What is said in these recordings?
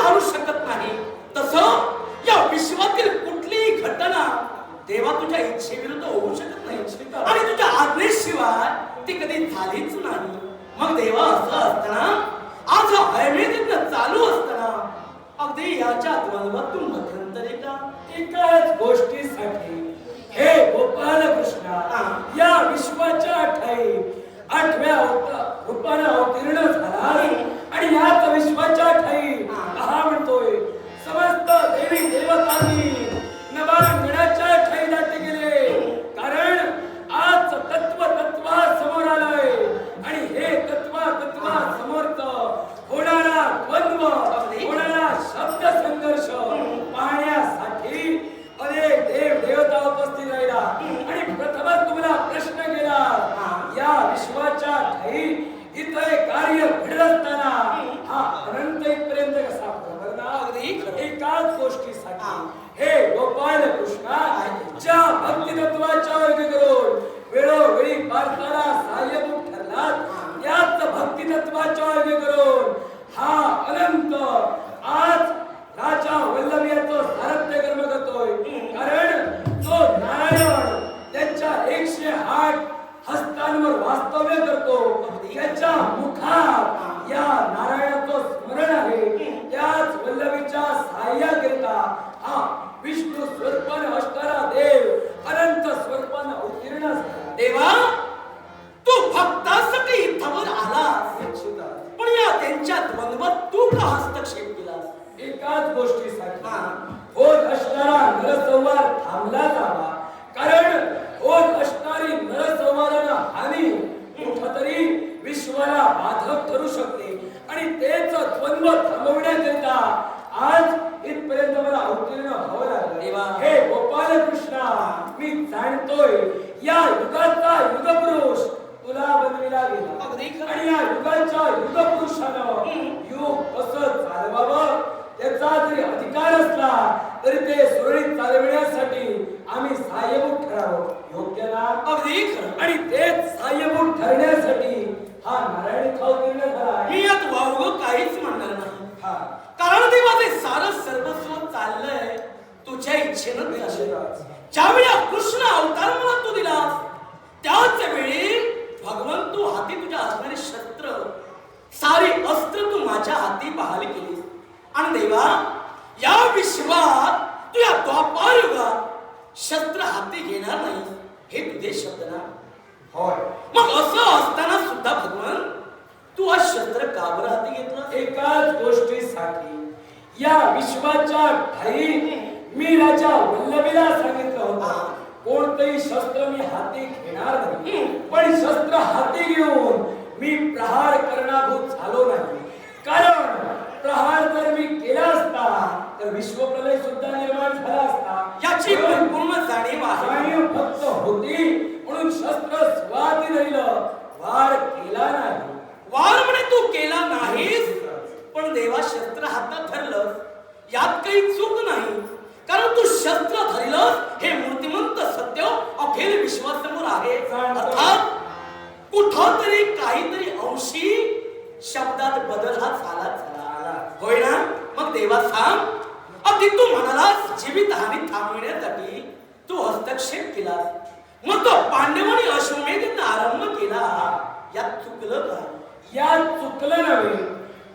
घालू शकत नाही, तसं या विश्वातील कुठलीही घटना देवा तुझ्या इच्छेविरुद्ध होऊ शकत नाही आणि तुझ्या आज्ञेशिवाय ती कधी झालीच नाही. मग देवा असं असताना आज हा हयमेदिन चालू असताना अगदी याच्या द्वंद्वातून मध्यंतरी का एकाच गोष्टीसाठी हे गोपाल कृष्णा या विश्वाच्या ठाई 8व्या रूपाने अवतीर्ण झाला आणि याच विश्वाच्या ठाई हा म्हणतोय समस्त देवी देवतांनी नवांगणाच्या ठाई नाट्य केले. कारण आज तत्वा समोर आलंय आणि हे तत्वा समोरच होणारा द्वंद्व, होणारा शब्द संघर्ष पाहण्यासाठी अनेक देव देवता उपस्थित राहिला आणि प्रथमच तुम्हाला प्रश्न केला या विश्वाच्या ठाई इथे कार्य घडत असताना हा अनंत इथपर्यंत कसा प्रवर्धना एकाच गोष्टीसाठी हे गोपाल कृष्णा ज्या भक्ती तत्वाच्या योग्य करून वेळोवेळी भारताला सहाय्यभूत ठरला त्याच भक्ती तत्वाच्या योग्य करून हा अनंत आज राजा वल्लभ याचं सारथ्य कर्म करतोय. कारण तो नारायण त्याच्या 108 हस्तांवर वास्तव्य करतो. त्याच्या मुखात या नारायणाचं स्मरण आहे. त्याच वल्लभीच्या सहाय्याकरिता हा विष्णू स्वरूपाने असणारा देव अनंत स्वरूपाने अवतीर्ण झाला. देवा तू भक्तासाठी इथवर आलास, पण या त्यांच्या द्वंद्वात तू का हस्तक्षेप केलास? एकाच गोष्टीसाठी होत असणारा नरसंवार थांबला जावा. कारण होत असणारी नरसंवाराला हानी कुठतरी विश्वाला बाधक ठरू शकते आणि तेच द्वंद्व थांबवण्याकरिता आज इथपर्यंत मला अवतीर्ण व्हावं लागलं. हे गोपाल कृष्णा मी जाणतोय या युगाचा युगपुरुष तुला बनविला गेला आणि या युगाच्या युगपुरुषानं युग कसं चालवावं त्याचा जरी अधिकार असला तरी ते सुरळीत चालविण्यासाठी आम्ही सहाय्यभूत ठरावं. योग्य ना? अगदी खरं. आणि तेच सहाय्यभूत ठरण्यासाठी हा नारायण अवतीर्ण झाला. मी यात वावगं काहीच म्हणणार नाही. कारण ते माझे सारं सर्वस्व चाललंय तुझ्या इच्छेनं. ज्यावेळी कृष्ण अवतार मला तू दिलास त्याच वेळी भगवंत तू हाती तुझ्या असणारे शस्त्र सारी अस्त्र तू माझ्या हाती बहाल केली. आणि देवा या विश्वात तू या द्वापार युगात शस्त्र हाती घेणार नाही हे तुझे शब्द ना? होय. मग असं असताना सुद्धा भगवान तू आज शस्त्र का बरं हाती घेतलं? एकाच गोष्टीसाठी या विश्वाच्या ठाई मी राजा वल्लभीला सांगितलं होतं कोणतंही शस्त्र मी हाती घेणार नाही. पण शस्त्र हाती घेऊन मी प्रहार करणाभूत झालो नाही. कारण प्रहार जर मी केला असता तर विश्वप्रलय सुद्धा निर्माण झाला असता याची पूर्ण जाणीव आहे. फक्त होती म्हणून शस्त्र स्वाती धरलं, वार केला नाही. वार म्हणे तू केला नाहीस, पण देवा शस्त्र हातात धरलं यात काही चूक नाही. कारण तू शस्त्र धरलं हे मूर्तिमंत सत्य अखेर विश्वासमोर आहे. अर्थात कुठतरी काहीतरी अंशी शब्दात बदल हा झाला होय ना? मग देवा सांग, अगदी तू म्हणालास जीवित हानी थांबविण्यासाठी तू हस्तक्षेप केलास, मग तो पांडवांनी अश्वमेधींना आरंभ केला यात चुकलं का? यात चुकलं नव्हे.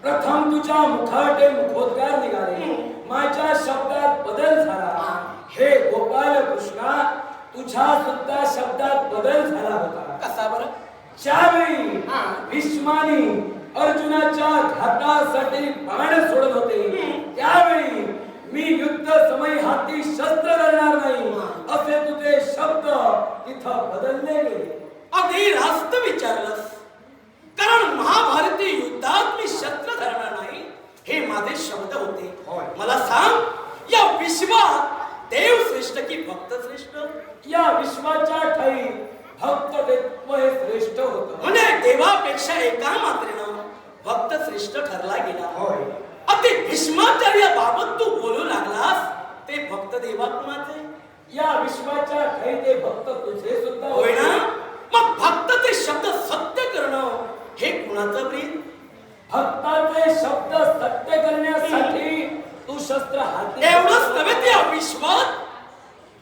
प्रथम तुझ्या मुखाटे मुखोद्गार निघाले, माझ्या शब्दात बदल झाला. हे गोपाल कृष्णा तुझ्या सुद्धा शब्दात बदल झाला होता. कसा बरं? ज्यावेळी भीष्मानी अर्जुनाच्या घातासाठी बाण सोडत होते त्यावेळी मी युद्ध समय हाती शस्त्र धरणार नाही असे तुझे शब्द इथं बदलले गेले. अगदी रास्त विचारलंस. कारण महाभारती युद्धात मी शस्त्र धरणार नाही हे माझे शब्द होते. मला सांग या विश्वात देव श्रेष्ठ की भक्त श्रेष्ठ? या विश्वाच्या ठाई भक्त देव हे श्रेष्ठ होतं. म्हणजे देवापेक्षा एका मात्रेनं भक्त श्रेष्ठ ठरला गेला. अगदी भीष्माचार्याबाबत तू बोलू लागलास ते भक्त देवा कुणाचे? या विश्वाच्या ठाई ते भक्त तुझे सुद्धा होय ना? मग भक्त ते शब्द सत्य करणं हे कुणाचं प्रेम? भक्ताचे शब्द सत्य करण्यासाठी शस्त्र हाती एवढंच नव्हे, त्या विश्वात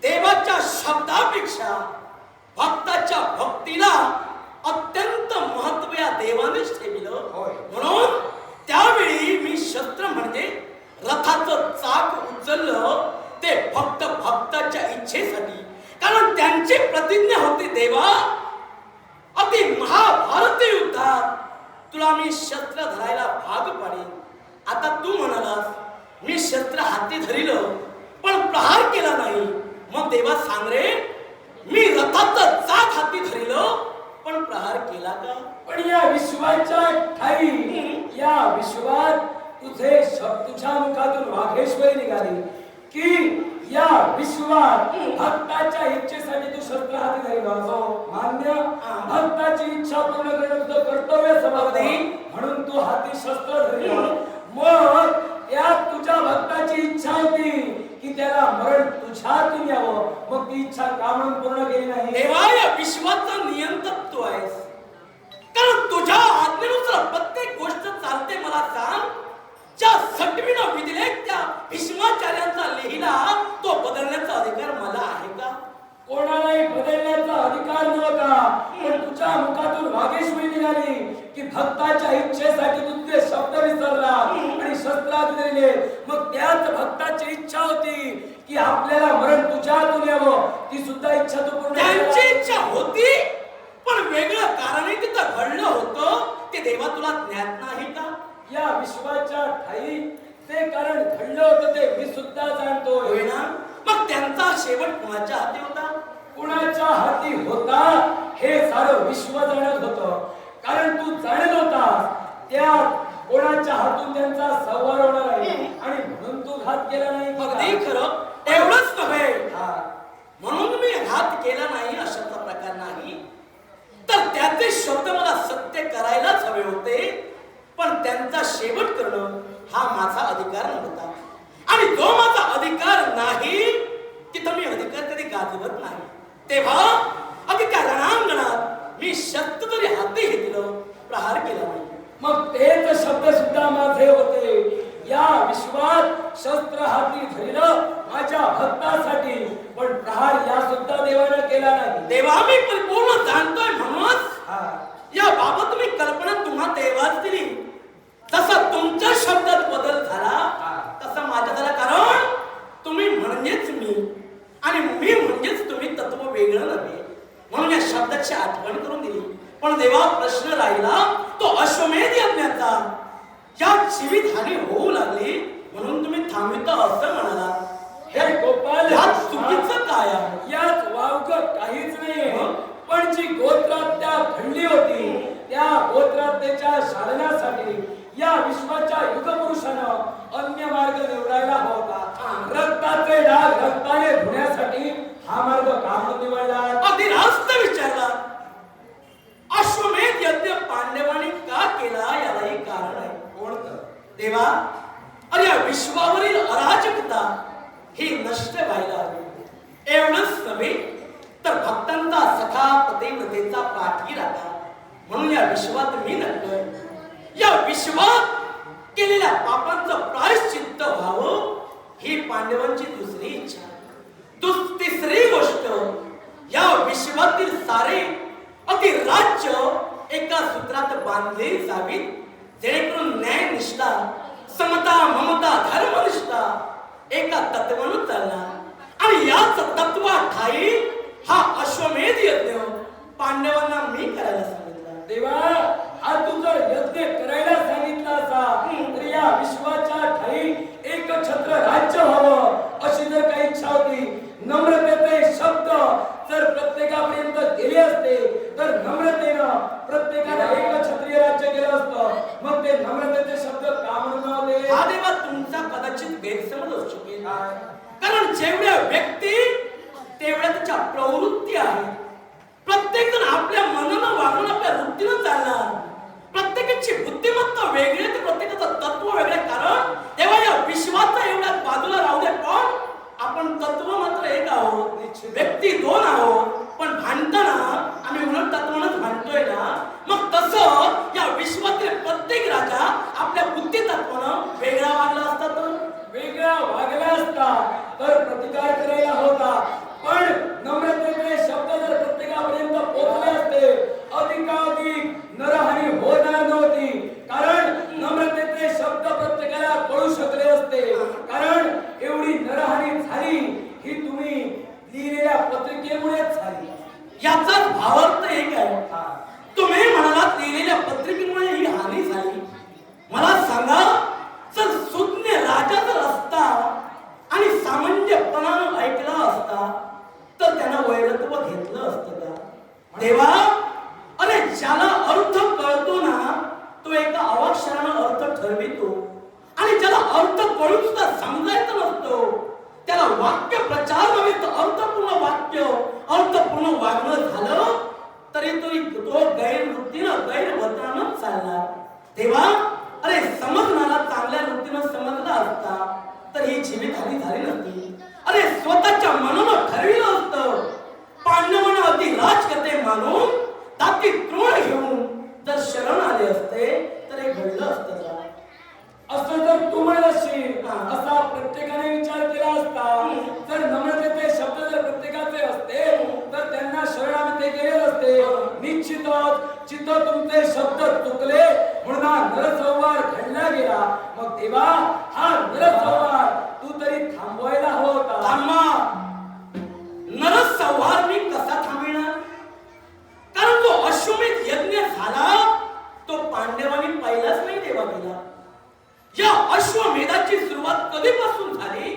देवाच्या शब्दापेक्षा भक्ताच्या भक्तीला अत्यंत महत्व या देवानेच ठेवलं. होय. म्हणून त्यावेळी मी शस्त्र म्हणजे रथाचं चाक उचललं ते फक्त भक्ताच्या इच्छेसाठी. कारण त्यांची प्रतिज्ञा होती, देवा अति महाभारत युद्धात तुला मी शस्त्र धरायला भाग पाडेन. आता तू म्हणालास मी शस्त्र हाती धरिलं पण प्रहार केला नाही. मग देवा सांग रे, मी रथाचं चाक हाती धरिलं पण प्रहार केला का? पण या विश्वाच्या ठाई या विश्वात तुझे शब्द तुझ्या मुखातून वाघेश्वरी निघाली की या विश्वात भक्ताच्या इच्छेसाठी तू शस्त्र हाती धरिलास. मान्य. भक्ताची इच्छा पूर्ण करणं तुझं कर्तव्य समजते म्हणून तू हाती शस्त्र धरिलास. मग यात तुझ्या भक्ताची इच्छा होती की त्याला मरण तुझ्यातून यावं, मग ती इच्छा का म्हणून पूर्ण केली नाही? देवा या विश्वाचा नियंत्रक तू आहेस. कारण तुझ्या आज्ञेनुसार प्रत्येक गोष्ट चालते. मला सांग, ज्या सटवीनं विधिले त्या भीष्माचार्यांचा लिहिला तो बदलण्याचा अधिकार मला आहे का? कोणालाही बदलण्याचा अधिकार नव्हता. पण तुझ्या मुखातून वाघेश्वरी निघाली की भक्ताच्या इच्छेसाठी तुझे शब्द विसरला आणि शस्त्रात दिले. मग त्याच भक्ताची इच्छा होती की आपल्याला मरण तुझ्यातून यावं, ती सुद्धा इच्छा तू पूर्ण त्यांची इच्छा होती पण वेगळं कारणही तिथं घडलं होतं. ते देवा तुला ज्ञात नाही का? या विश्वाच्या ठाई ते कारण घडलं होतं ते मी सुद्धा जाणतोय. होय ना? मग त्यांचा शेवट कुणाच्या हाती होता? कुणाच्या हाती होता हे सारं विश्व जाणत होतं. कारण तू जाणत होतास त्या कोणाच्या हातून त्यांचा संवार होणार आहे आणि म्हणून तू घात केला नाही. अगदी खरं. एवढंच नव्हे, हा. म्हणून मी घात केला नाही अशातला प्रकार नाही, तर त्याचे शब्द मला सत्य करायलाच हवे होते. पण त्यांचा शेवट करणं हा माझा अधिकार नव्हता. आणि जो माझा अधिकार नाही तिथं मी अधिकार कधी गाजवत नाही. तेव्हा अगदी त्या रणांगणात मी शस्त्र जरी हाती घेतलं प्रहार केला नाही. मग तेच शब्द सुद्धा माझे होते. या विश्वात शस्त्र हाती धरलं माझ्या भक्तासाठी, पण प्रहार या सुद्धा देवानं केला नाही. देवा मी परिपूर्ण जाणतोय म्हणूनच हा. या बाबत मी कल्पना तुम्हा देवाच दिली. जसा तुमच्या शब्दात बदल झाला तसा माझ्या झाला. कारण तुम्ही म्हणजेच मी आणि मी म्हणजेच तुम्ही तत्व वेगळं नव्हे म्हणून या शब्दाची आठवण करून दिली. पण देवा प्रश्न राहिला तो अश्वमेध यज्ञाचा. या जीवितहानी होऊ लागली म्हणून तुम्ही थांबिता असं म्हणाला. हे गोपाल, यात चुकीचं काय आहे? यात वावगं काहीच नाहीये. पण जी गोत्रात्या घडली होती त्या गोत्रात्याच्या शालनासाठी या विश्वाच्या युगपुरुषानं अन्य मार्ग निवडायला हवा होता. रक्ताचे डाग रक्ताने धुण्यासाठी हा मार्ग का म्हणून निवडला? अगदी रास्त विचारला. अश्वमेध यज्ञ पांडवांनी का केला यालाही कारण आहे. कोणतं? देवा, अरे या विश्वावरील अराजकता ही नष्ट व्हायला हवी. एवढंच नव्हे तर भक्तांचा सखा पतिव्रतेचा पाठी राखा म्हणून या विश्वात मी नटलोय. या विश्वात केलेल्या पापांचं प्रायश्चित्त व्हावं ही पांडवांची दुसरी इच्छा. तिसरी गोष्ट, या विश्वातील सारे अति राज्य एका सूत्रात बांधले जावीत जेणेकरून न्यायनिष्ठा, समता, ममता, धर्मनिष्ठा एका तत्वानं चालणार. आणि याच तत्वाठाई हा अश्वमेध यज्ञ पांडवांना मी करायला सांगितला. देवा, हा तू जर यज्ञ करायला सांगितला असा तर या विश्वाच्या ठाई एक छत्र राज्य व्हावं अशी जर काही इच्छा होती. नम्रतेचे शब्द जर प्रत्येकापर्यंत गेले असते तर नम्रतेनं प्रत्येकाला एक क्षत्रिय राज्य केलं असतं. मग ते नम्रतेचे शब्द का म्हणून होते? हा देवा तुमचा कदाचित गैरसमज असू शकेल. कारण जेवढ्या व्यक्ती तेवढ्या त्याच्या प्रवृत्ती आहेत. प्रत्येक जण आपल्या मनानं वागून आपल्या वृत्तीनं चालणार. प्रत्येकाची बुद्धिमत्ता वेगळी तर प्रत्येकाचं तत्व वेगळे. कारण तेव्हा या विश्वाचा एवढ्या बाजूला राहू दे, पण आपण तत्व मात्र एक आहोत, व्यक्ती दोन आहोत. पण भांडताना आम्ही उलट तत्वानच भांडतोय ना. मग तसं या विश्वातील प्रत्येक राजा आपल्या बुद्धी तत्वानं वेगळा वागला असता तर वेगळा असता तर प्रतिकार करायला होता, पण नम्रतेचे शब्द जर प्रत्येकापर्यंत पोहोचले असते अधिकाधिक नरहानी होणार नव्हती. कारण नम्रतेचे शब्द प्रत्येकाला कळू शकले असते. कारण एवढी नरहानी झाली ही तुम्ही लिहिलेल्या पत्रिकेमुळेच झाली. याचाच भावार्थ एक आहे. तुम्ही म्हणालात लिहिलेल्या पत्रिकेमुळे ही हानी झाली. मला सांगा, जर सुज्ञ राजा जर असता आणि सामंजस्यपणानं ऐकला असता तर त्यांना वैरत्व घेतलं असतं का? देवा, अरे ज्याला अर्थ कळतो ना तो एका अवाक्षरानं अर्थ ठरवितो, आणि ज्याला अर्थ कळून सुद्धा समजायचं नसतो त्याला वाक्य प्रचार नव्हे तर अर्थपूर्ण वाक्य अर्थपूर्ण वागणं झालं तरी तो गैरवृत्तीनं गैरवर्तनानं चालणार. तेव्हा अरे समजणारा चांगल्या वृत्तीनं समजला असता तर ही जीवितहानी झाली नसती. अरे स्वतःच्या मनानं ठरविलं असतं. पांडवांना अगदी राजकर्ते मानून ताती तृण घेऊन जर शरण आले असते तर हे घडलं असतं का? असं जर तू म्हणत असशील असा प्रत्येकाने विचार केला असता, जर नम्रतेचे शब्द जर प्रत्येकाचे असते तर त्यांना शरणागती केले असते. निश्चितच चित्त तुमचे शब्द चुकले म्हणून हा नरसंवार घडला गेला. मग देवा, हा नरसंवार तू तरी थांबवायला हवा होता. थांबा. नरसंवार मी कसा थांबविणार? कारण जो अश्वमेध यज्ञ झाला तो पांडवांनी पहिलाच नाही देवा केला. या अश्वमेधाची सुरुवात कधीपासून झाली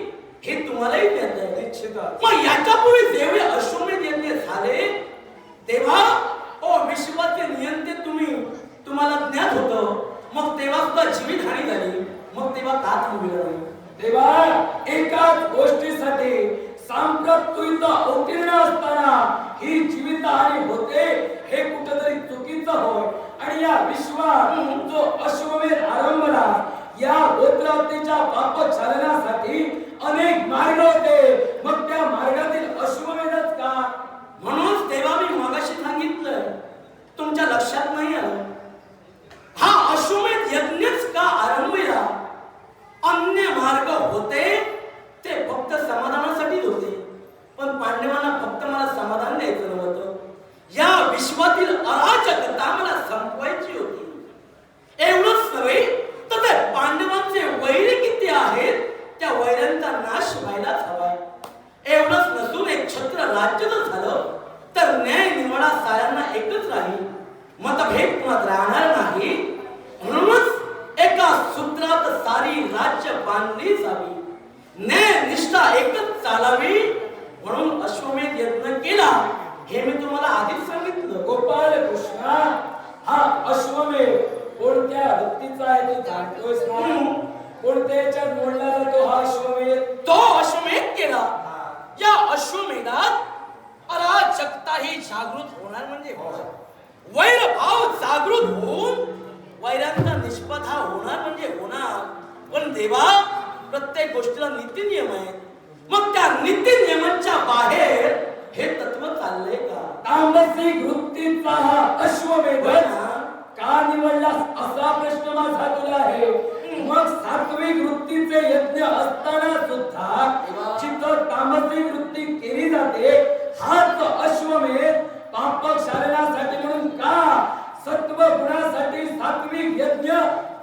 हे तुम्हालाही ज्ञात आहे. निश्चितच. मग याच्यापूर्वी जेवढे अश्वमेध यज्ञ झाले तेव्हा विश्वाचे नियंते तुम्हाला ज्ञात होतं, मग तेव्हा सुद्धा जीवितहानी झाली. मग तेव्हा का थांबविलं नाही? तेव्हा एकाच गोष्टीसाठी सांप्रत तू इथं अवतीर्ण असताना ही जीवितहानी होते हे कुठेतरी चुकीचं होय. आणि या विश्वात जो अश्वमेध आरंभला या गोत्रहत्येच्या पापच्छालनासाठी अनेक मार्ग होते. मग त्या मार्गातील अश्वमेधच का? म्हणून तेव्हा मी मगाशी सांगितलं, तुमच्या लक्षात नाही आलं. हा अश्वमेध यज्ञच का आरंभला? अन्य मार्ग होते ते फक्त समाधानासाठी होते, पण पांडवांना फक्त मला समाधान द्यायचं नव्हतं. या विश्वातील अराजकता मला संपवायची होती. एवढंच नव्हे तर ते पांडवांचे वैर किती आहेत त्या वैरांचा नाश व्हायलाच हवाय. एवढंच नसून एक छत्र राज्य जर झालं तर न्याय निवडा साऱ्यांना एकच राहील, मतभेद कुणात राहणार नाही. म्हणूनच एका सूत्रात सारी राज्य बांधली जावी, न्याय निष्ठा एकच चालावी. म्हणून अश्वमेध यज्ञ केला हे मी तुम्हाला आधीच सांगितलं. गोपाल कृष्णा, हा अश्वमेध कोणत्या व्यक्तीचा आहे तू जाणतोयस ना? कोणत्या याच्यात मोडला जातो हा अश्वमेध? तो अश्वमेध केला. या अश्वमेधात अराजकता ही जागृत होणार म्हणजे वैरभाव जागृत होऊन वैरांचा निष्पथा होणार म्हणजे होणार. पण देवा, प्रत्येक गोष्टीला नीती नियम आहेत. मग त्या नीती नियमांच्या बाहेर हे तत्व चाललंय का? तामसिक वृत्तीचा हा अश्वमेध का निवडलास असा प्रश्न माझा तुला आहे. मग सात्विक वृत्तीचे यज्ञ असताना सुद्धा जिथं तामसिक वृत्ती केली जाते हाच अश्वमेध पापक्षालनासाठी म्हणून का? सत्व गुणासाठी सात्विक यज्ञ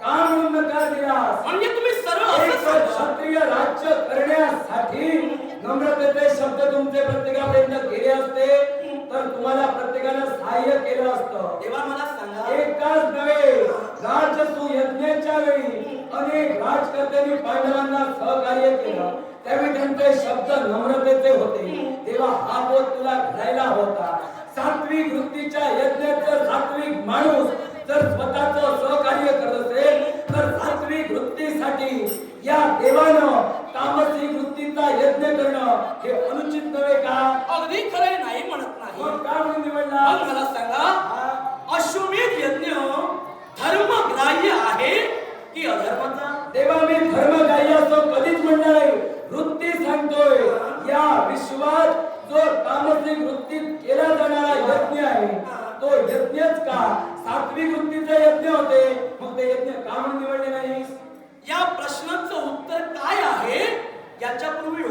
का म्हणून नकार दिलास? म्हणजे तुम्ही सर्व एक क्षत्रिय राज्य करण्यासाठी नम्रतेचे शब्द तुमचे प्रत्येकापर्यंत गेले असते तर तुम्हाला प्रत्येकाला सहाय्य केलं असतं. तेव्हा मला सांगा, एकाच नव्हे राजसू यज्ञाच्या वेळी अनेक राजकर्त्यांनी पांडवांना सहकार्य केलं. त्यावेळी त्यांचे शब्द नम्रतेचे होते. तेव्हा हा बोध तुला घडायला होता. सात्विक वृत्तीच्या यज्ञाचं सात्विक माणूस जर स्वतःचं सहकार्य करत असेल तर सात्विक वृत्तीसाठी या देवानं तामसिक वृत्तीचा यज्ञ करणं हे अनुचित नव्हे का? अगदी खरं नाही म्हणत नाही. मग का म्हणून निवडला? मग मला सांगा, अश्वमेध यज्ञ धर्मग्राह्य आहे की अधर्माचा? देवा, मी धर्मग्राह्य असो कधीच म्हणणार नाही. वृत्ती सांगतोय. या विश्वात जो तामसिक वृत्तीत केला जाणारा यज्ञ आहे तो यज्ञच का? सात्विक वृत्तीचे यज्ञ होते. मग ते यज्ञ का म्हणून निवडले नाहीस? या प्रश्नाचं उत्तर काय आहे याच्यापूर्वी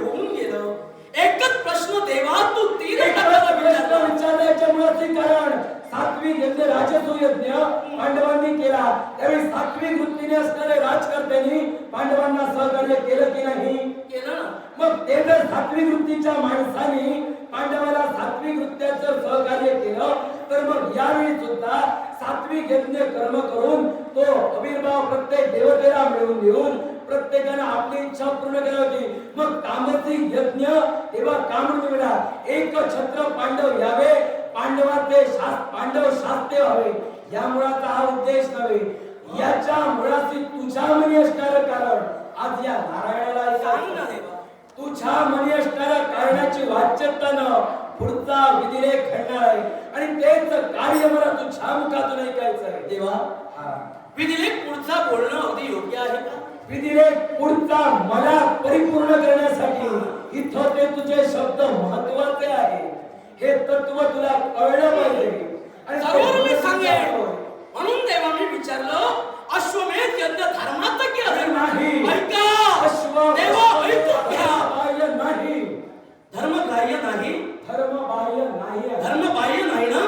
की नाही? केलं ना. मग ते जर सात्विक वृत्तीच्या माणसाने पांडवाला सात्विक वृत्त्याचं सहकार्य केलं तर मग यावेळी सुद्धा सात्विक यज्ञ कर्म करून तो अविर्भाव प्रत्येक देवतेला मिळवून देऊन प्रत्येकाने आपली इच्छा पूर्ण केली होती. मग तामसिक यज्ञ तेव्हा काम निवडा एक छत्र पांडव यावे, पांडवाचे पांडव शास्त्य व्हावे, या मुळाचा हा उद्देश नव्हे. याच्या मुळाशी तुझ्या मनी असणारं कारण आज या नारायणाला सांग ना देवा. तुझ्या मनी असणाऱ्या कारणाची वाच्यता न पुढचा विधिलेख घडणार आहे आणि तेच कार्य मला तुझ्या मुखातून ऐकायचं आहे. देवा, विधिलेख पुढचा बोलणं अगदी योग्य आहे का? विधिलेख पुढचा मला परिपूर्ण करण्यासाठी इथं ते तुझे शब्द महत्वाचे आहे. हे तत्व तुला कळलं पाहिजे आणि सर्व मी सांगेन. म्हणून देवा मी विचारलं, अश्वमेध यज्ञ धर्माचं की नाही. ऐका देवा, ऐकून घ्या. बाह्य नाही, धर्मग्राह्य नाही. धर्मबाह्य नाही आहे. धर्मबाह्य नाही ना?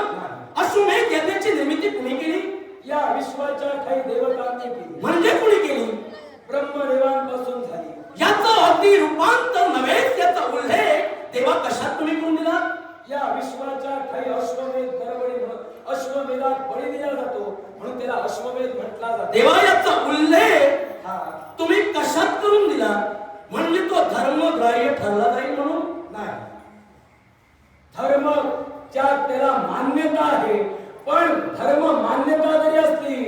अश्वमेध यज्ञाची निर्मिती कुणी केली? या विश्वाच्या काही देवतांनी केली. म्हणजे कुणी केली? ब्रह्मदेवांपासून झाली. याचं अगदी रूपांतर नव्हे, याचा उल्लेख देवा कशात तुम्ही करून दिला? या विश्वाच्या काही अश्वमेध गडबडी अश्वमेधात बळी दिला जातो म्हणून त्याला अश्वमेध म्हटला जातो. देवा, याचा उल्लेख तुम्ही कशात करून दिला? म्हणजे तो धर्मग्राह्य ठरला जाईल म्हणून नाही. धर्म त्याला मान्यता आहे, पण धर्म मान्यता जरी असली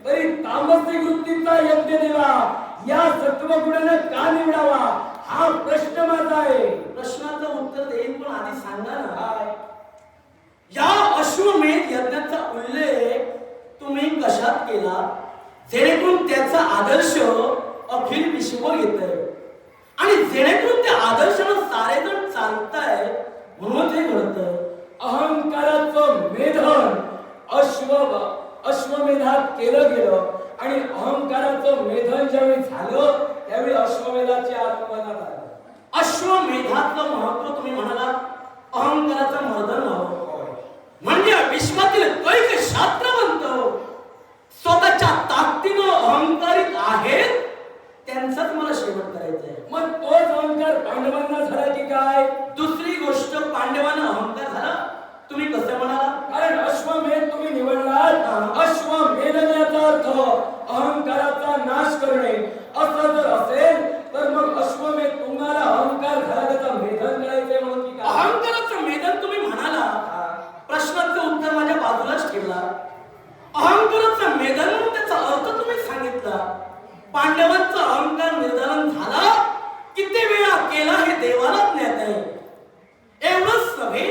तरी तामसिक वृत्तीचा यज्ञ देवा या सत्वगुणाने का निवडावा हा प्रश्न माझा आहे. प्रश्नाचं उत्तर देईन, पण आधी सांगा ना, या अश्वमेध यज्ञाचा उल्लेख तुम्ही कशात केला जेणेकरून त्याचा आदर्श अखिल विश्व येतंय आणि जेणेकरून त्या आदर्शानं सारे जण चालताय म्हणून ते घडतंय. अहंकाराचं मेधन अश्वमेधात केलं गेलं आणि अहंकाराचं मेधन ज्यावेळी झालं त्यावेळी अश्वमेधाचे आत्मनात आलं. अश्वमेधाचं महत्व तुम्ही म्हणाला, अहंकाराचं मर्दन व्हावं म्हणजे विश्वातील कैक शास्त्रवंत स्वतःच्या ताकदीनं अहंकारित आहेत त्यांचाच मला शेवट करायचा आहे. मग तोच अहंकार पांडवांना झाला की काय? दुसरी गोष्ट, पांडवांना अहंकार झाला तुम्ही कसं म्हणाला? कारण अश्वमेध तुम्ही निवडलात. अश्वमेधनाचा अर्थ अहंकाराचा नाश करणे असं जर असेल तर मग अश्वमेध तुम्हाला अहंकार झाला त्याचा मेधन करायचंय म्हणून की काय? अहंकाराचं मेधन तुम्ही म्हणाला, प्रश्नाचं उत्तर माझ्या बाजूलाच ठेवला. अहंकाराचं मेधन म्हणून त्याचा अर्थ तुम्ही सांगितला. पांडवांचा अहंकार निर्धारण झाला किती वेळा केला हे देवाला ज्ञात आहे. एवढंच नव्हे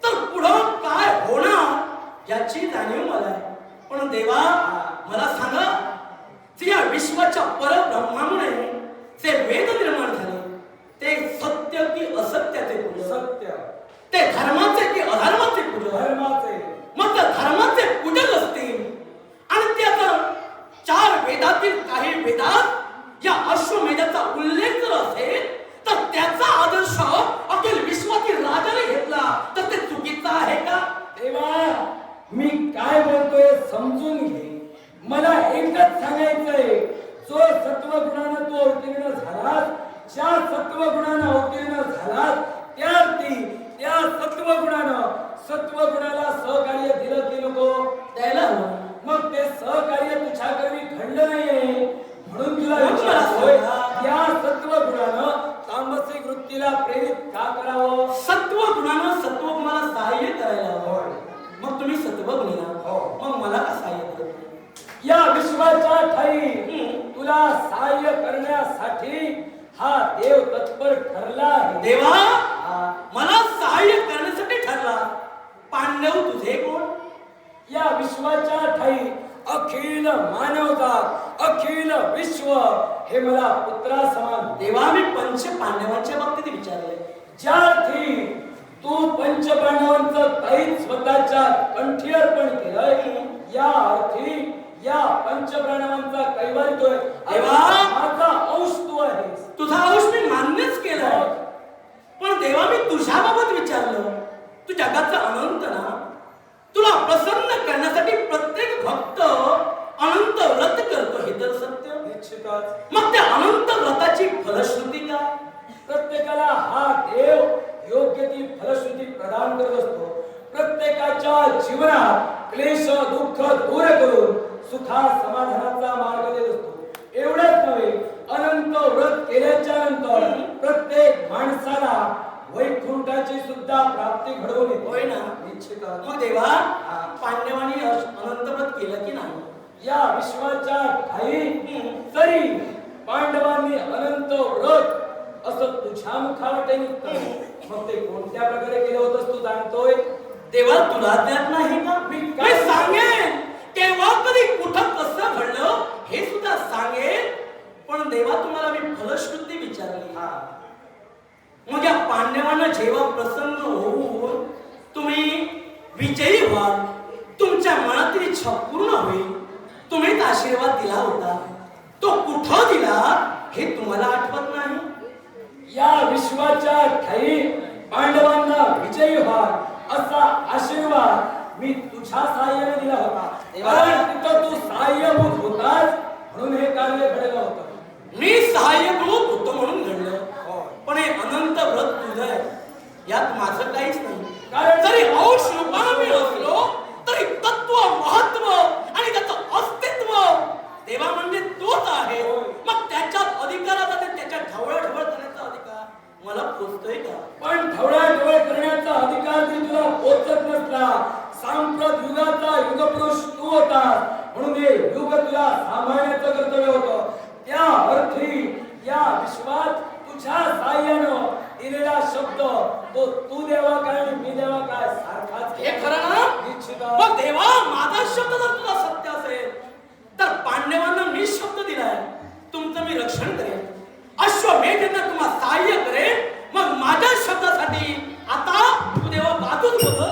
तर पुढं काय होणार याची जाणीव मला आहे. पण देवा मला सांगा, या विश्वाच्या परब्रह्मामुळे जे वेद निर्माण झाले ते सत्य की असत्याचे पूजन? सत्य. ते धर्माचे की अधर्माचे पूजन? धर्माचे. मग त्या धर्माचे पूजन असतील आणि त्याचा 4 वेदातील काही वेदात या अश्वमेधाचा उल्लेख जर असेल तर त्याचा आदर्श अखिल विश्वातील राजाने घेतला तर ते चुकीचं आहे का? तेव्हा मी काय बोलतोय समजून घे. मला एकच सांगायचंय, जो सत्वगुणानं तू अवतीर्ण झालास, ज्या सत्वगुणानं अवतीर्ण झालास त्या सत्वगुणाला सहकार्य दिलं की नको? द्यायला हवं. मग ते सहकार्य तुझ्याकडे घडलं नाहीये म्हणून तुला म्हणून मला विचारतोय, सांगा. या सत्वगुणानं तामसिक वृत्तीला प्रेरित का करावं? सत्वगुणानं सत्वगुणाला सहाय्य करायला हवं. मग तुम्ही सत्वगुणी ना, मग मला का सहाय्य करत नाही? या विश्वाच्या ठाई तुला सहाय्य करण्यासाठी हा देव तत्पर ठरला आहे. देवा, मला सहाय्य करण्यासाठी ठरला. पांडव तुझे कोण? या विश्वाच्या ठाई अखिल मानवजात अखिल विश्व हे मला पुत्रा समान. देवा, मी पंच पांडवांच्या बाबतीत विचारले. ज्या अर्थी तू पंचपांडवांचं काही स्वतःच्या कंठी अर्पण केलंय, या अर्थी या पंचप्राणवांचा कैवारीतोय. देवा, माझा अंश तू आहेस. तुझा अंश मी मान्यच केलाय. पण देवा, मी तुझ्या बाबत विचारलं. तू जगाचा अनंत ना, तुला प्रसन्न करण्यासाठी प्रत्येक भक्त अनंत व्रत करतो हे तर सत्य. निश्चितच. मग त्या अनंत व्रताची याची फलश्रुती काय? प्रत्येकाला हा देव योग्य ती फलश्रुती प्रदान करत असतो. प्रत्येकाच्या जीवनात क्लेश दुःख दूर करून सुखा समाधानाचा मार्ग देत असतो. एवढंच नव्हे, अनंत व्रत केल्याच्या नंतर प्रत्येक माणसाला वैकुंठाची सुद्धा प्राप्ती घडवून येते. होय ना? निश्चित. मग देवा पांडवांनी अनंत व्रत केलं की नाही? या विश्वाच्या ठाई जरी पांडवांनी अनंत व्रत असं तुझ्या मुखावाटे निघतं, मग ते कोणत्या प्रकारे केलं होतंस तू जाणतोय? देवा तुला ज्ञात नाही का? मी काय सांगेन तेव्हा कधी कुठं कसं घडलं हे सुद्धा सांगेन. पण देवा तुम्हाला मी फलश्रुती विचारली. मग या पांडवांना जेव्हा प्रसन्न होऊन तुम्ही विजयी व्हाल, तुमच्या मनातील इच्छा पूर्ण होईल, तुम्हीच आशीर्वाद दिला होता, तो कुठं दिला हे तुम्हाला आठवत नाही? या विश्वाच्या ठाई पांडवांना विजयी व्हा असा आशीर्वाद मी तुझ्या सहाय्याने दिला होता. कारण तिथं तू सहाय्यभूत होतास म्हणून हे कार्य घडलं होतं. मी सहाय्यभूत होतो म्हणून घडलं. पण हे अनंत व्रत तुझं आहे, यात माझं काहीच नाही. कारण जरी अंश रूपानं मी असलो तरी तत्व, महत्व आणि त्याचं अस्तित्व देवा म्हणजे तोच आहे. मग त्याच्यात अधिकाराचा आणि त्याच्या ढवळाढवळ करण्याचा अधिकार मला पोचतोय का? पण ढवळाढवळ करण्याचा अधिकार जरी तुला पोचत नसला, सांप्रत युगाचा युगपुरुष तू होता म्हणून हे युग तुला सांभाळण्याचं कर्तव्य होतं. त्या अर्थी या विश्वात तुझ्या साह्यानं दिलेला शब्द तो तू देवा काय आणि मी देवा काय सारखाच. हे खरं ना? निश्चित. मग देवा माझा शब्द जर तुला सत्य असेल तर पांडवांना मी शब्द दिलाय, तुमचं मी रक्षण करेन, अश्वमेधांना तुम्हाला सहाय्य करेन. मग माझ्या शब्दासाठी आता तू देवा बाजूच बघ.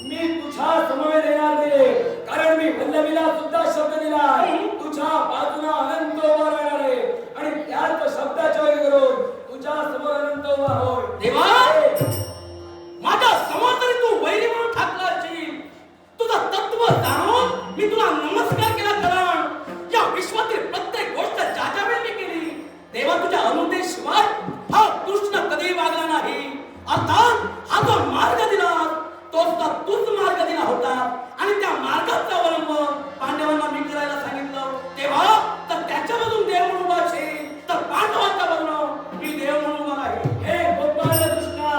मी तुझ्या समवेत येणार नाही, कारण मी वल्लवीला सुद्धा शब्द दिलाय, तुझ्या बाजूला अनंत उभा राहणार आहे आणि त्याच शब्दाच्या वरी करून तुझ्या समोर अनंत उभा होय. देवा माझ्या समोर तरी तू वैरी म्हणून ठाकला असशील, तुझं तत्व जाणून मी तुला नमस्कार केला. कारण या विश्वातील प्रत्येक गोष्ट ज्या वेळी मी केली देवा तुझ्या अनुदेशिवाय हा कृष्ण कधी वागला नाही. अर्थात हा जो मार्ग दिला तोच तूच मार्ग दिला होता आणि त्या मार्गाचा अवलंब पांडवांना मी करायला सांगितलं. तेव्हा तर त्याच्यामधून देव म्हणून उभा असेल तर पांडवांच्या बघणं मी देव म्हणून उभा आहे. हे गोपाल कृष्णा,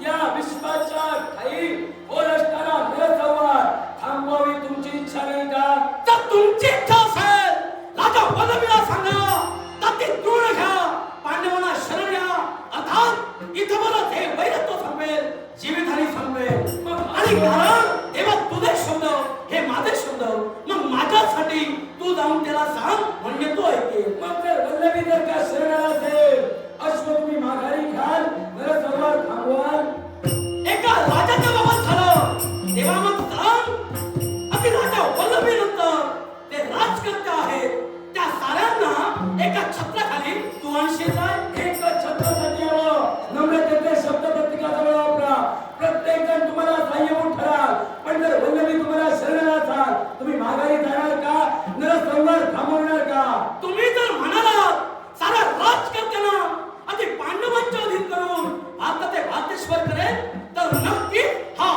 या विश्वाच्या ठाई होत असताना नरसंवार थांबवावी तुमची इच्छा नाही का? तर तुमची इच्छा असेल राजा वल्लवीला सांगा, ताती तृण घ्या, पांडवांना शरण या. अर्थात इथं मला हे वैरत्व संपेल, जीवितहानी संपेल. आणि कारण तेव्हा तुझे शब्द हे माझे शब्द, मग माझ्यासाठी तू जाऊन त्याला सांग म्हणजे तो ऐकेल. मग जर वल्लवी जर का शरण आला असेल, अश्व तुम्ही माघारी घ्याल, नरसंवार थांबवाल. एका राजाच्या बाबत झालं तेव्हा मग सांग, अगदी राजा वल्लवी नंतर ते राजकर्ते आहेत त्या साऱ्यांना एका छत्राखाली तू आणशील काय? एक छत्रासाठी यावं, नम्रतेचे शब्द प्रत्येकाजवळ वापरा. प्रत्येक जण तुम्हाला सहाय्यभूत ठराल, पण जर वल्लवी तुम्हाला शरण असाल, तुम्ही माघारी जाणार का? नरसंवार थांबवणार का? तुम्ही जर म्हणालात साऱ्या राजकर्त्यांना आधी पांडवांच्या अधीन करून भारताचे भारतेश्वर करेल तर नक्की हा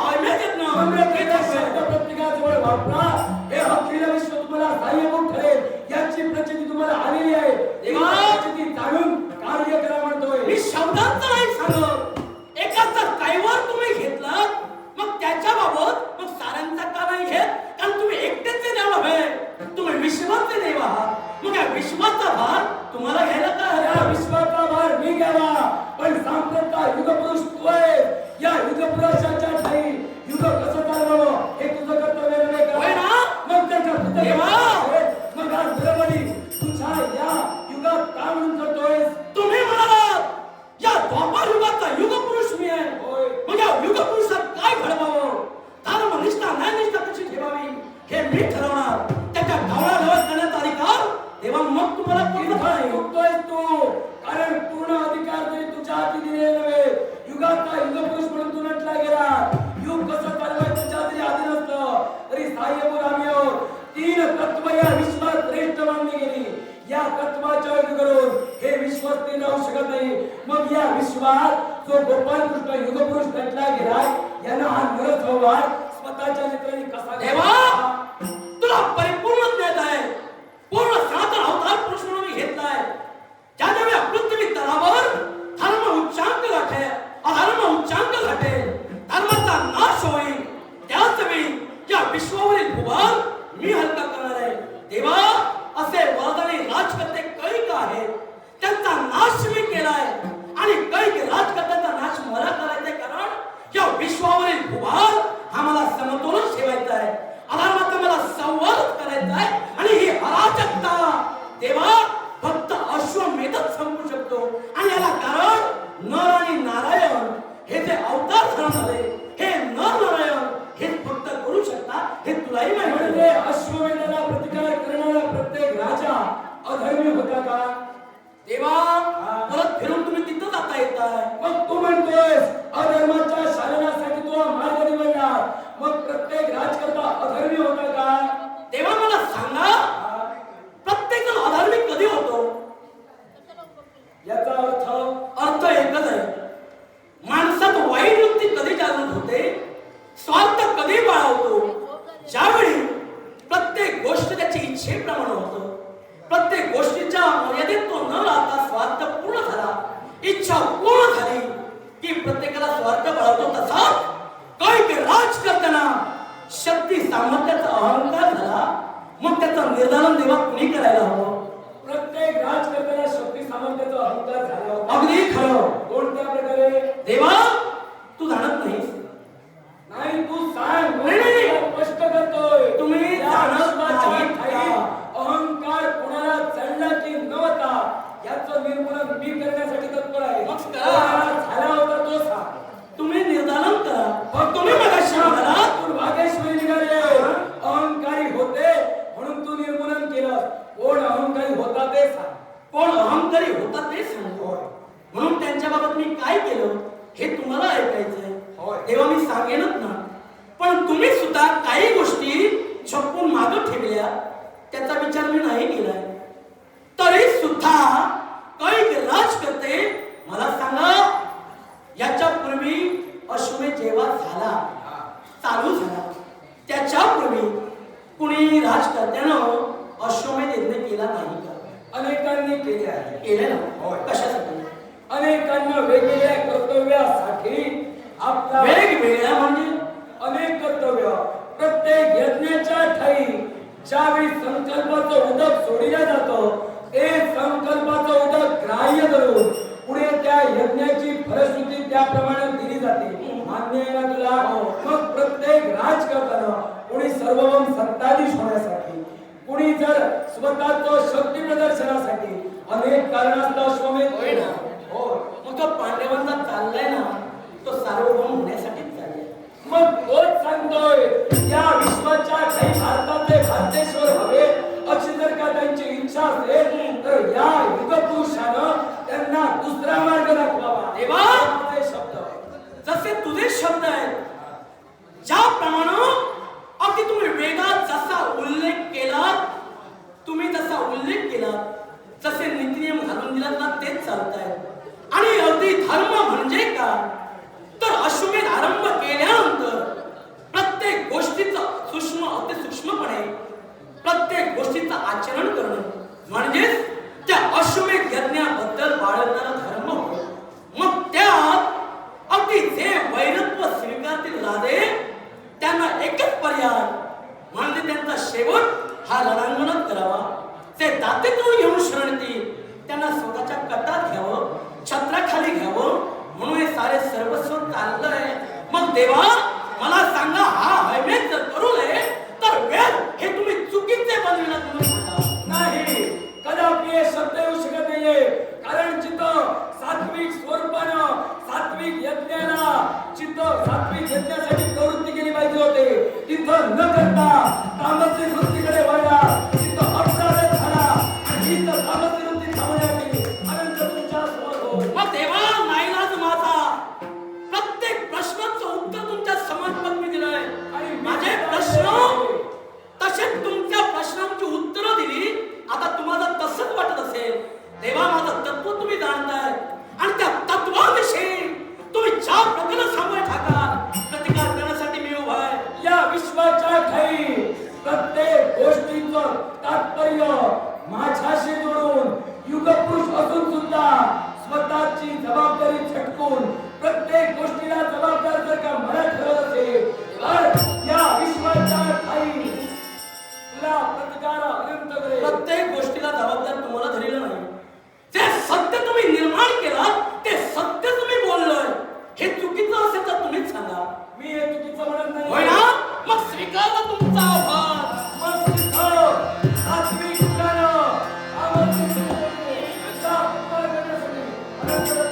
नम्रतेचे शब्द प्रत्येकाजवळ वापरा. हे अखिल विश्व तुम्हाला सहाय्यभूत ठरेल, याची प्रचिती तुम्हाला आलेली आहे. देवा, प्रचिती जाणून कार्य करा म्हणतोय. मी शब्दांचं नाही सांगत. एकाचा कैवार तुम्ही घेतलात मग त्याच्या बाबत मग साऱ्यांचा का नाही घेत? कारण तुम्ही एकटेच देव नव्हे, तुम्ही विश्वाचे देव आहात. मग या विश्वाचा भार तुम्हाला घ्यायला काय? या विश्वाचा भार मी घ्यावा, पण सांप्रता युगपुरुष तू आहे. या युगपुरुषाच्या ठाई युग कसं चालवावं हे तुझं कर्तव्य नव्हे का? होय ना? मग त्याच्या देवा! मग आज बरोबरी तुझ्या या युगात का म्हणून करतोयस? तुम्ही म्हणालात या द्वापार युगाचा युगपुरुष मी आहे. होय. मग या युगपुरुषात काय घडवावं, धर्मनिष्ठा न्यायनिष्ठा कशी ठेवावी हे मी ठरवणार. त्याच्या ढवळाढवळ करण्याचा अधिकार देवा मग तुम्हाला कोणता इथं नाही. चुकतोयस तू, कारण पूर्ण अधिकार तरी तुझ्या हाती दिलेले नव्हे. युगाचा युगपुरुष म्हणून तू नटला गेला. युग कसं चालवायचं तुझ्या तरी आधी नसतं, तरी सहाय्यभूत आम्ही आहोत. तीन तत्व या विश्वात श्रेष्ठ मानली गेली. या तत्व पत्नी राहू शकत नाही. मग या विश्वात जो गोपाल कृष्ण युगपुरुष भेटला गेला यांना हा नरसंवार स्वतःच्या नेत्रांनी कसा देवा तुला परिपूर्ण ज्ञात आहे. पूर्ण सनातन अवतार पुरुष म्हणून मी घेतलाय. ज्या ज्या पृथ्वी तलावर धर्म उच्चांक गाठे अधर्म उच्चांक घाटे धर्माचा नाश होईल त्याच वेळी या विश्वावरील भुभार मी हलका करणार आहे. देवा असे वरदानी राजकर्ते कैक आहेत त्यांचा नाश मी केलाय आणि कैक राजकर्त्यांचा नाश मला करायचा आहे. कारण या विश्वावरील भुभार हा मला समतोल ठेवायचा आहे. अधर्माचा मला संवाद करायचा आहे आणि ही अराजकता देवा फक्त अश्वमेधच संपू शकतो. आणि याला कारण नर आणि नारायण हे जे अवतार धारण झाले हे नर नारायण हे फक्त करू शकता. हे तुलाही माहिती म्हणजे आहे. अश्वमेधाला प्रतिकार करणारा प्रत्येक राजा अधर्मी होता का? देवा परत फिरून तुम्ही तिथं जाता येताय. मग तू म्हणतोयस अधर्माच्या शालनासाठी तू हा मार्ग निवडला. मग प्रत्येक राजकर्ता अधर्मी होता का? देवा मला सांगा प्रत्येक जण अधर्मी कधी होतो? याचा अर्थ एकच आहे. माणसात वाईट वृत्ती कधी जागृत होते स्वार्थ कधी बाळगतो ज्यावेळी प्रत्येक गोष्ट त्याची इच्छेप्रमाणे होतं. प्रत्येक गोष्टीच्या मर्यादेत तो न राहता स्वार्थ पूर्ण झाला इच्छा पूर्ण झाली की प्रत्येकाला स्वार्थ बाळगतो. तसाच कैक राज करताना शक्ती सामर्थ्याचा अहंकार झाला. मग त्याचं निर्धारण देवा कुणी करायला हवं? प्रत्येक राजकर्त्याला शक्ती सामर्थ्याचा अहंकार झाला होता. अगदी खरं. कोणत्या प्रकारे? देवा तू जाणत नाहीस. नाही तू सांग. नाही. स्पष्ट करतोय. तुम्ही या जाणत विश्वाच्या नाही ठाई का? अहंकार कोणाला चढला की नव्हता याचं निर्मूलन मी करण्यासाठी तत्पर आहे. मग करा. कोणाला झाला होता तो सांग. तुम्ही निर्धारण करा. मग तुम्ही मगाशी म्हणाला तू भागेश्वरी निघाले. अहंकारी होते म्हणून तू निर्मूलन केलं. कोण अहंकारी होता ते सांग. कोण अहंकारी होता ते सांगतो. म्हणून त्यांच्या बाबत मी काय केलं हे तुम्हाला ऐकायचंय. तेव्हा मी सांगेनच ना. पण तुम्ही सुद्धा काही गोष्टी छपून मागं ठेवल्या त्याचा विचार मी नाही केलाय. तरी सुद्धा कैक राज करते. मला सांगा याच्या पूर्वी अश्वमेध जेव्हा झाला चालू झाला त्याच्यापूर्वी कुणी राजकर्त्यानं अश्वमेध यज्ञ केला नाही का? अनेकांनी केले आहे. केले ना. कशासाठी? अनेकांना वेगवेगळ्या कर्तव्यासाठी आपला वेगवेगळ्या म्हणजे अनेक कर्तव्य प्रत्येक यज्ञाच्या ठाई ज्यावेळी संकल्पाचं उदक सोडिलं जातं ते संकल्पाचं उदक ग्राह्य करून पुढे त्या यज्ञाची फलश्रुती त्याप्रमाणे दिली जाते. मान्य आहे ना तुला? मग प्रत्येक राजकर्त्यानं कोणी सार्वभौम सत्ताधीश होण्यासाठी कुणी जर स्वतःचं शक्ती प्रदर्शनासाठी अनेक कारणास्तव अश्वमेध होय ना. हो. मग तो पांडवांचा चाललाय ना तो सार्वभौम होण्यासाठीच चाललाय. मग तोच सांगतोय या विश्वाच्या काही भारताचे भारतेश्वर व्हावे अशी जर का त्यांची इच्छा असेल तर या युगपुरुषानं त्यांना दुसरा मार्ग दाखवावा. देवा माझे शब्द जसे तुझे शब्द आहेत ज्याप्रमाणे अगदी तुम्ही वेगात जसा उल्लेख केला तुम्ही जसा उल्लेख केला जसे नीतिनियम घालून दिलात ना तेच चालताय. आणि अगदी धर्म म्हणजे का तर अश्वमेध आरंभ केल्यानंतर प्रत्येक गोष्टीचं सूक्ष्म अति सूक्ष्मपणे प्रत्येक गोष्टीचं आचरण करणं म्हणजेच त्या अश्वमेध यज्ञाबद्दल बाळगणारा धर्म होय. मग त्यात अगदी जे वैरत्व स्वीकारतील राधे त्यांना एकच पर्याय म्हणजे त्यांचा शेवट हा रणांगणात करावा. ते दातेतून घेऊन शरण येतील त्यांना स्वतःच्या कटात घ्यावं छत्राखाली घ्यावं म्हणून हे सारे सर्वस्व चाललंय. मग देवा मला सांगा हा हैमेत जर करू नये तर वेळ हे तुम्ही चुकीचे बनविला. तुम्ही नाही कदापि हे शब्द येऊ शकत नाहीये. कारण जिथं सात्विक स्वरूपानं सात्विक यज्ञाला जिथं सात्विक यज्ञासाठी प्रवृत्ती केली पाहिजे होते तिथं न करता तामसिक वृत्तीकडे वळला. तिथं अपराध झाला आणि तिथं तामसिक वृत्ती थांबण्यासाठी अनंत तुमच्या समोर हो. मग देवा नाईलाज माझा प्रत्येक प्रश्नाचं उत्तर तुमच्या चुकून प्रत्येक गोष्टीला जबाबदार जर का मला ठरवत असेल तर या विश्वाच्या ठाई तुला प्रतिकार अनंत करेल. प्रत्येक गोष्टीला जबाबदार तुम्हाला धरलेलं नाही. जे सत्य तुम्ही निर्माण केलं ते सत्य तुम्ही बोललोय हे चुकीचं असेल तर तुम्हीच सांगा. मी हे चुकीचं म्हणत नाही. होय ना? मग स्वीकारलं तुमचा आव्हान. मग स्वीकार. सात्विक ज्ञान आमंत्रित करते. त्याचा अपमान करण्यासाठी अनंत